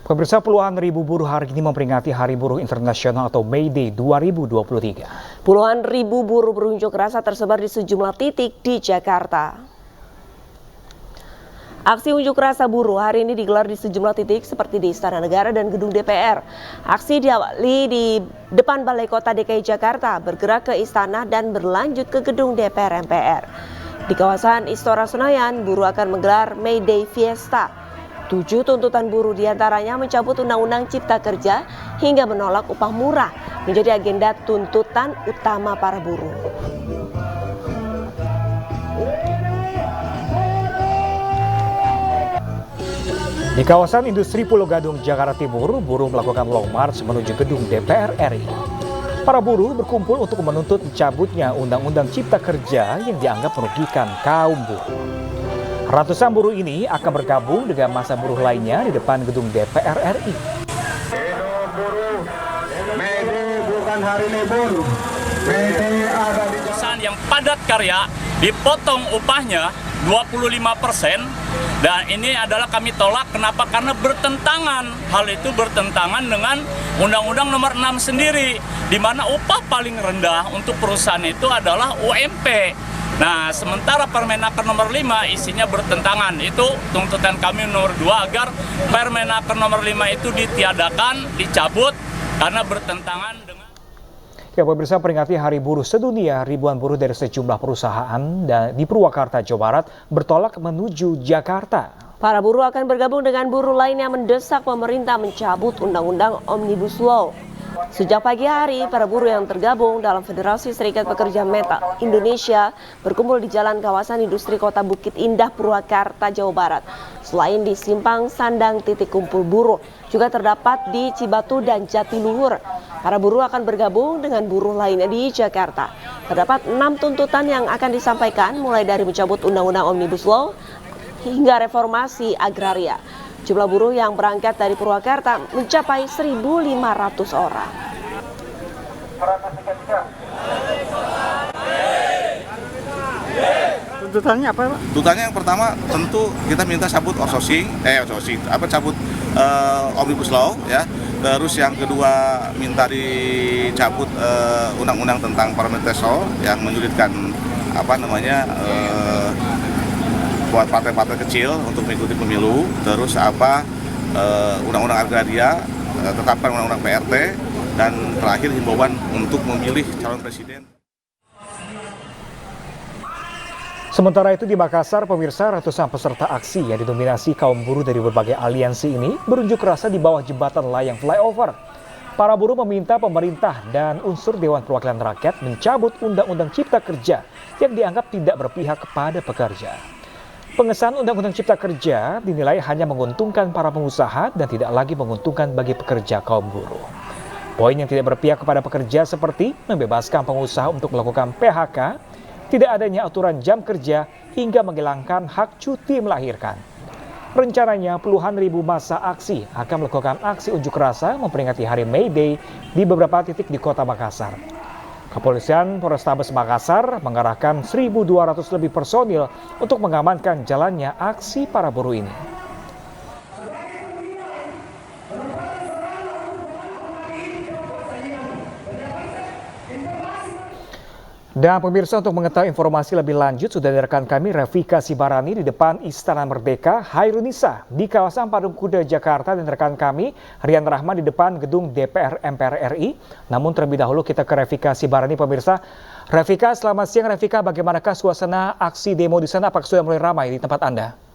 Pemirsa, puluhan ribu buruh hari ini memperingati Hari Buruh Internasional atau May Day 2023. Puluhan ribu buruh berunjuk rasa tersebar di sejumlah titik di Jakarta. Aksi unjuk rasa buruh hari ini digelar di sejumlah titik seperti di Istana Negara dan Gedung DPR. Aksi diawali di depan Balai Kota DKI Jakarta, bergerak ke Istana dan berlanjut ke Gedung DPR MPR. Di kawasan Istora Senayan, buruh akan menggelar May Day Fiesta. 7 tuntutan buruh diantaranya mencabut Undang-Undang Cipta Kerja hingga menolak upah murah menjadi agenda tuntutan utama para buruh. Di kawasan industri Pulau Gadung, Jakarta Timur, buruh melakukan long march menuju gedung DPR RI. Para buruh berkumpul untuk menuntut dicabutnya Undang-Undang Cipta Kerja yang dianggap merugikan kaum buruh. Ratusan buruh ini akan bergabung dengan massa buruh lainnya di depan gedung DPR RI. Buruh, May Day bukan hari libur. May Day ada di perusahaan yang padat karya dipotong upahnya 25%, dan ini adalah kami tolak. Kenapa? Karena bertentangan. Hal itu bertentangan dengan Undang-Undang Nomor 6 sendiri, di mana upah paling rendah untuk perusahaan itu adalah UMP. Nah, sementara Permenaker nomor 5 isinya bertentangan. Itu tuntutan kami nomor 2 agar Permenaker nomor 5 itu ditiadakan, dicabut karena bertentangan dengan... Ya, pemirsa, peringati Hari Buruh Sedunia, ribuan buruh dari sejumlah perusahaan di Purwakarta, Jawa Barat bertolak menuju Jakarta. Para buruh akan bergabung dengan buruh lain yang mendesak pemerintah mencabut Undang-Undang Omnibus Law. Sejak pagi hari, para buruh yang tergabung dalam Federasi Serikat Pekerja Metal Indonesia berkumpul di jalan kawasan industri Kota Bukit Indah, Purwakarta, Jawa Barat. Selain di Simpang Sandang titik kumpul buruh, juga terdapat di Cibatu dan Jatiluhur. Para buruh akan bergabung dengan buruh lainnya di Jakarta. Terdapat 6 tuntutan yang akan disampaikan, mulai dari mencabut Undang-Undang Omnibus Law hingga reformasi agraria. Jumlah buruh yang berangkat dari Purwakarta mencapai 1.500 orang. Tuntutannya apa, Pak? Tuntutannya yang pertama tentu kita minta cabut cabut Omnibus Law, ya. Terus yang kedua minta dicabut undang-undang tentang Parmenteso yang menyulitkan buat partai-partai kecil untuk mengikuti pemilu. Terus undang-undang agraria, tetapkan undang-undang PRT, dan terakhir himbauan untuk memilih calon presiden. Sementara itu di Makassar, pemirsa, ratusan peserta aksi yang didominasi kaum buruh dari berbagai aliansi ini berunjuk rasa di bawah jembatan layang flyover. Para buruh meminta pemerintah dan unsur Dewan Perwakilan Rakyat mencabut Undang-Undang Cipta Kerja yang dianggap tidak berpihak kepada pekerja. Pengesahan Undang-Undang Cipta Kerja dinilai hanya menguntungkan para pengusaha dan tidak lagi menguntungkan bagi pekerja kaum buruh. Poin yang tidak berpihak kepada pekerja seperti membebaskan pengusaha untuk melakukan PHK, tidak adanya aturan jam kerja, hingga menghilangkan hak cuti melahirkan. Rencananya puluhan ribu massa aksi akan melakukan aksi unjuk rasa memperingati Hari May Day di beberapa titik di Kota Makassar. Kepolisian Polrestabes Makassar mengerahkan 1.200 lebih personil untuk mengamankan jalannya aksi para buruh ini. Dan pemirsa, untuk mengetahui informasi lebih lanjut sudah ada rekan kami Rafika Sibarani di depan Istana Merdeka Hairunisa di kawasan Patung Kuda Jakarta, dan rekan kami Rian Rahman di depan gedung DPR MPR RI. Namun terlebih dahulu kita ke Rafika Sibarani, pemirsa. Rafika, selamat siang. Rafika, bagaimanakah suasana aksi demo di sana? Apakah sudah mulai ramai di tempat Anda?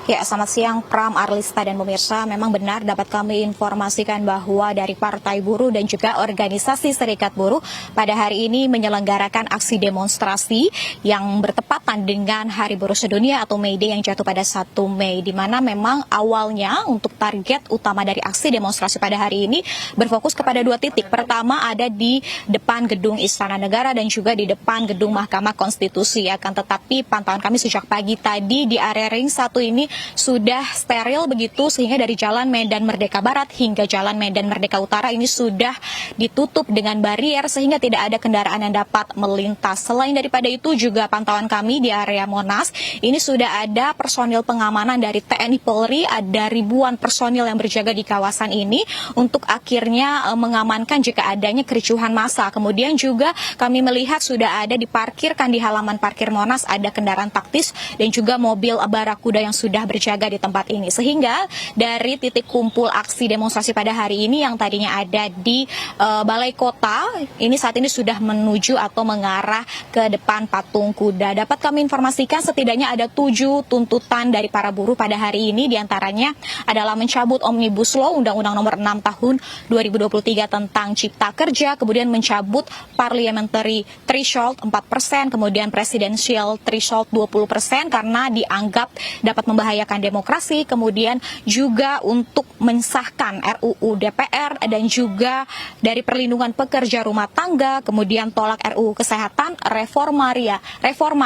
Ya, selamat siang Pram, Arlista, dan pemirsa. Memang benar dapat kami informasikan bahwa dari Partai Buruh dan juga Organisasi Serikat Buruh pada hari ini menyelenggarakan aksi demonstrasi yang bertepatan dengan Hari Buruh Sedunia atau May Day yang jatuh pada 1 Mei, di mana memang awalnya untuk target utama dari aksi demonstrasi pada hari ini berfokus kepada 2 titik. Pertama ada di depan gedung Istana Negara dan juga di depan gedung Mahkamah Konstitusi. Akan tetapi pantauan kami sejak pagi tadi di area ring 1 ini sudah steril begitu, sehingga dari Jalan Medan Merdeka Barat hingga Jalan Medan Merdeka Utara ini sudah ditutup dengan barier sehingga tidak ada kendaraan yang dapat melintas. Selain daripada itu juga pantauan kami di area Monas ini sudah ada personil pengamanan dari TNI Polri, ada ribuan personil yang berjaga di kawasan ini untuk akhirnya mengamankan jika adanya kericuhan massa. Kemudian juga kami melihat sudah ada diparkirkan di halaman parkir Monas ada kendaraan taktis dan juga mobil barakuda yang sudah berjaga di tempat ini. Sehingga dari titik kumpul aksi demonstrasi pada hari ini yang tadinya ada di Balai Kota, ini saat ini sudah menuju atau mengarah ke depan Patung Kuda. Dapat kami informasikan setidaknya ada 7 tuntutan dari para buruh pada hari ini, diantaranya adalah mencabut Omnibus Law Undang-Undang Nomor 6 Tahun 2023 tentang Cipta Kerja, kemudian mencabut Parliamentary Threshold 4%, kemudian Presidential Threshold 20% karena dianggap dapat membahayakan demokrasi, kemudian juga untuk mensahkan RUU DPR dan juga dari perlindungan pekerja rumah tangga, kemudian tolak RUU Kesehatan, reforma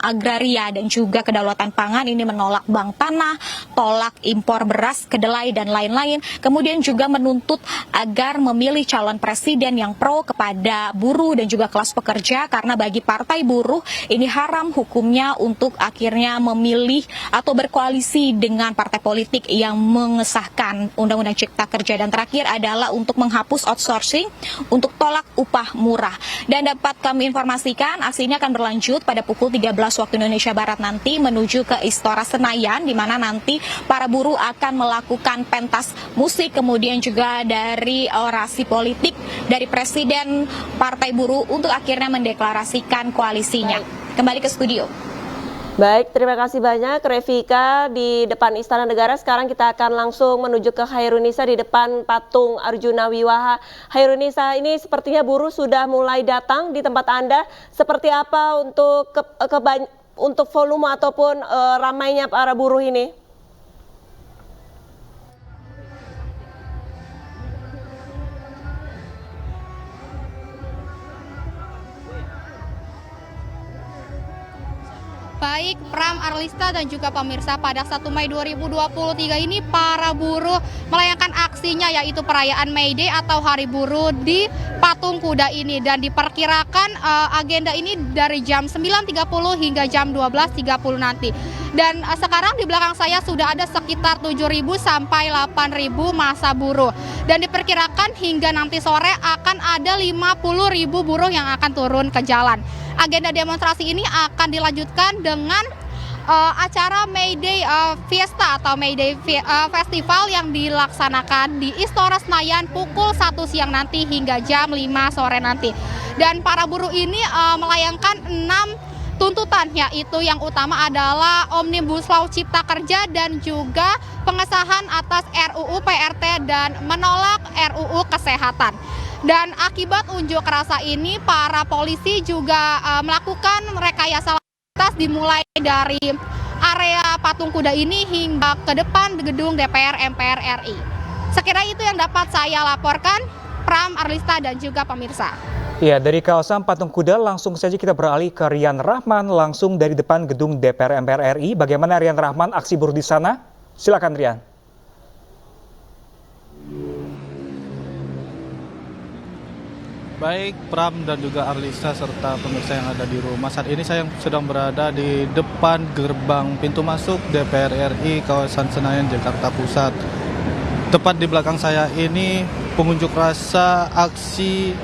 agraria dan juga kedaulatan pangan, ini menolak bank tanah, tolak impor beras, kedelai dan lain-lain. Kemudian juga menuntut agar memilih calon presiden yang pro kepada buruh dan juga kelas pekerja, karena bagi partai buruh ini haram hukumnya untuk akhirnya memilih atau berkoalisi dengan partai politik yang mengesahkan Undang-Undang Cipta Kerja. Dan terakhir adalah untuk menghapus outsourcing, untuk tolak upah murah. Dan dapat kami informasikan aksi ini akan berlanjut pada pukul 13 waktu Indonesia Barat nanti menuju ke Istora Senayan, di mana nanti para buruh akan melakukan pentas musik, kemudian juga dari orasi politik dari Presiden Partai Buruh untuk akhirnya mendeklarasikan koalisinya. Kembali ke studio. Baik, terima kasih banyak Revika di depan Istana Negara. Sekarang kita akan langsung menuju ke Hairunisa di depan patung Arjuna Wiwaha. Hairunisa, ini sepertinya buruh sudah mulai datang di tempat Anda. Seperti apa untuk volume ataupun ramainya para buruh ini? Baik Pram, Arlista dan juga pemirsa, pada 1 Mei 2023 ini para buruh melayangkan aksinya, yaitu perayaan May Day atau Hari Buruh di Patung Kuda ini, dan diperkirakan agenda ini dari jam 9.30 hingga jam 12.30 nanti. Dan sekarang di belakang saya sudah ada sekitar 7.000 sampai 8.000 massa buruh, dan diperkirakan hingga nanti sore akan ada 50.000 buruh yang akan turun ke jalan. Agenda demonstrasi ini akan dilanjutkan dengan acara May Day Fiesta atau May Day Festival yang dilaksanakan di Istora Senayan pukul 1 siang nanti hingga jam 5 sore nanti. Dan para buruh ini melayangkan 6 tuntutan, yaitu yang utama adalah Omnibus Law Cipta Kerja dan juga pengesahan atas RUU PRT dan menolak RUU Kesehatan. Dan akibat unjuk rasa ini, para polisi juga melakukan rekayasa lalu lintas dimulai dari area Patung Kuda ini hingga ke depan gedung DPR MPR RI. Sekira itu yang dapat saya laporkan, Pram, Arlista dan juga pemirsa. Ya, dari kawasan Patung Kuda langsung saja kita beralih ke Rian Rahman langsung dari depan gedung DPR MPR RI. Bagaimana Rian Rahman aksi buruh di sana? Silakan Rian. Baik Pram dan juga Arlisa serta pemirsa yang ada di rumah, saat ini saya sedang berada di depan gerbang pintu masuk DPR RI kawasan Senayan, Jakarta Pusat. Tepat di belakang saya ini pengunjuk rasa aksi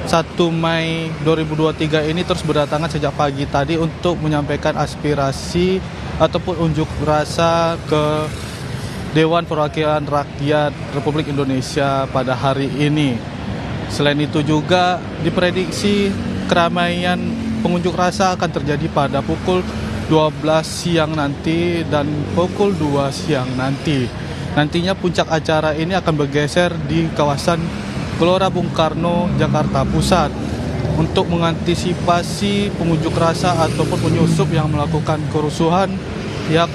1 Mei 2023 ini terus berdatangan sejak pagi tadi untuk menyampaikan aspirasi ataupun unjuk rasa ke Dewan Perwakilan Rakyat Republik Indonesia pada hari ini. Selain itu juga diprediksi keramaian pengunjuk rasa akan terjadi pada pukul 12 siang nanti dan pukul 2 siang nanti. Nantinya puncak acara ini akan bergeser di kawasan Gelora Bung Karno, Jakarta Pusat. Untuk mengantisipasi pengunjuk rasa ataupun penyusup yang melakukan kerusuhan, pihak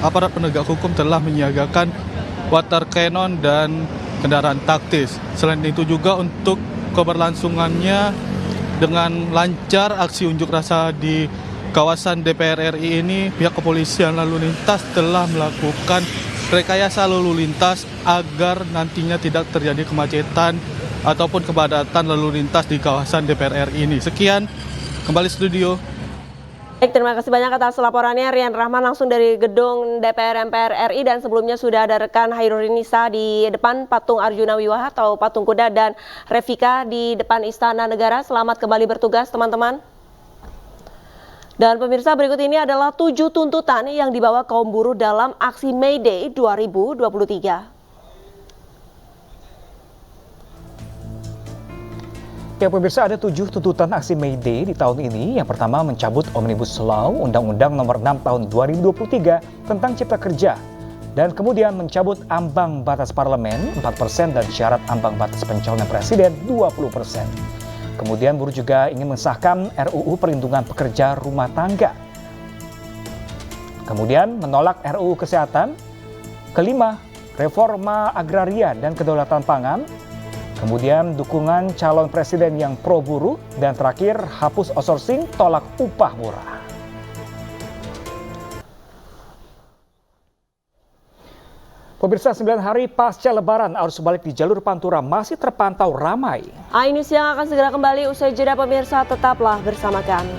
aparat penegak hukum telah menyiagakan water cannon dan kendaraan taktis. Selain itu juga untuk keberlangsungannya dengan lancar aksi unjuk rasa di kawasan DPR RI ini pihak kepolisian lalu lintas telah melakukan rekayasa lalu lintas agar nantinya tidak terjadi kemacetan ataupun kepadatan lalu lintas di kawasan DPR RI ini. Sekian, kembali studio. Baik, terima kasih banyak atas laporannya Rian Rahman langsung dari gedung DPR MPR RI, dan sebelumnya sudah ada rekan Hairunisa di depan patung Arjuna Wiwaha atau patung kuda, dan Revika di depan Istana Negara. Selamat kembali bertugas teman-teman. Dan pemirsa, berikut ini adalah 7 tuntutan yang dibawa kaum buruh dalam aksi May Day 2023. Ya pemirsa, ada 7 tuntutan aksi May Day di tahun ini. Yang pertama, mencabut Omnibus Law Undang-Undang Nomor 6 Tahun 2023 tentang Cipta Kerja. Dan kemudian mencabut ambang batas parlemen 4% dan syarat ambang batas pencalonan presiden 20%. Kemudian buruh juga ingin mensahkan RUU Perlindungan Pekerja Rumah Tangga. Kemudian menolak RUU Kesehatan. Kelima, reforma agraria dan kedaulatan pangan. Kemudian dukungan calon presiden yang pro buruh, dan terakhir hapus outsourcing, tolak upah murah. Pemirsa, 9 hari pasca Lebaran, arus balik di jalur Pantura masih terpantau ramai. News yang akan segera kembali usai jeda pemirsa, tetaplah bersama kami.